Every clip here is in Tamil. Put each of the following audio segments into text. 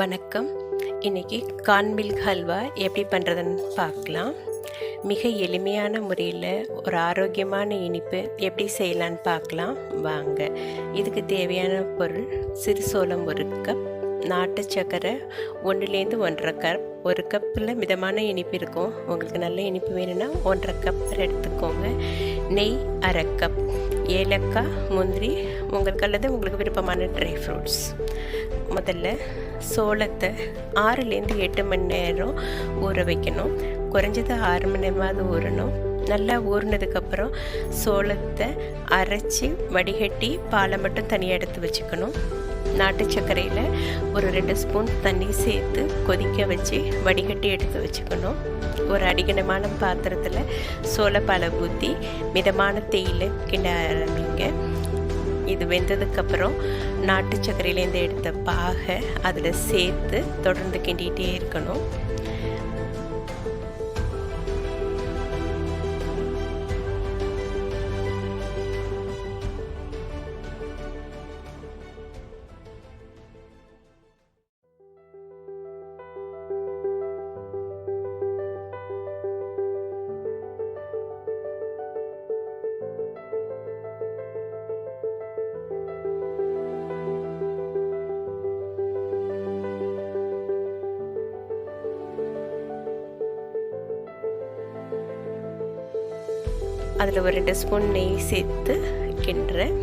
வணக்கம். இன்றைக்கி கார்ன்மில்க் ஹல்வா எப்படி பண்ணுறதுன்னு பார்க்கலாம். மிக எளிமையான முறையில் ஒரு ஆரோக்கியமான இனிப்பு எப்படி செய்யலான்னு பார்க்கலாம் வாங்க. இதுக்கு தேவையான பொருள்: சிறு சோளம் 1 கப், நாட்டு சர்க்கரை 1லேருந்து 1.5 கப். 1 கப்பில் மிதமான இனிப்பு இருக்கும். உங்களுக்கு நல்ல இனிப்பு வேணும்னா 1.5 கப் எடுத்துக்கோங்க. நெய் 1/2 கப், ஏலக்காய், முந்திரி உங்களுக்கு விருப்பமான ட்ரை ஃப்ரூட்ஸ். முதல்ல சோளத்தை 6லேருந்து 8 மணி நேரம் ஊற வைக்கணும். குறைஞ்சது 6 மணி நேரமாவது ஊறணும். நல்லா ஊறினதுக்கப்புறம் சோளத்தை அரைச்சி வடிகட்டி பாலை மட்டும் தனியாக எடுத்து வச்சுக்கணும். நாட்டு சர்க்கரையில் ஒரு 2 ஸ்பூன் தண்ணி சேர்த்து கொதிக்க வச்சு வடிகட்டி எடுத்து வச்சுக்கணும். ஒரு அடிகனமான பாத்திரத்தில் சோளப்பாலை ஊற்றி மிதமான தேயிலை கிண்ட ஆரம்பிங்க. இது வெந்ததுக்கப்புறம் நாட்டு சர்க்கரையிலேருந்து எடுத்த பாகை அதில் சேர்த்து தொடர்ந்து கிண்டிகிட்டே இருக்கணும். அதில் ஒரு 2 ஸ்பூன் நெய் சேர்த்து கிண்டுறேன்.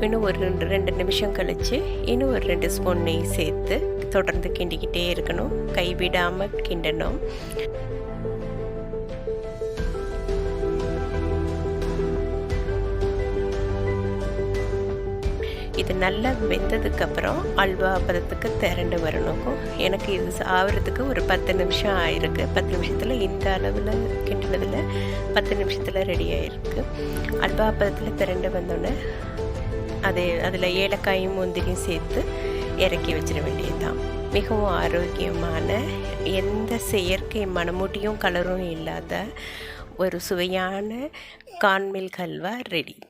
இன்னும் ஒரு 2 நிமிஷம் கழித்து இன்னும் ஒரு 2 ஸ்பூன் நெய் சேர்த்து தொடர்ந்து கிண்டிக்கிட்டே இருக்கணும். கைவிடாமல் கிண்டணும். இது நல்லா வெந்ததுக்கப்புறம் அல்வா பதத்துக்கு திரண்டு வரணும். எனக்கு இது ஆகிறதுக்கு ஒரு 10 நிமிஷம் ஆயிருக்கு. 10 நிமிஷத்தில் இந்த அளவில் கிண்டினதில் 10 நிமிஷத்தில் ரெடி ஆகிருக்கு. அல்வா பதத்தில் திரண்டு வந்தோடனே அதில் ஏலக்காயும் முந்திரியும் சேர்த்து இறக்கி வச்சிட வேண்டியதுதான். மிகவும் ஆரோக்கியமான, எந்த செயற்கை மணமூட்டியும் கலரும் இல்லாத ஒரு சுவையான கார்ன்மில்க் ஹல்வா ரெடி.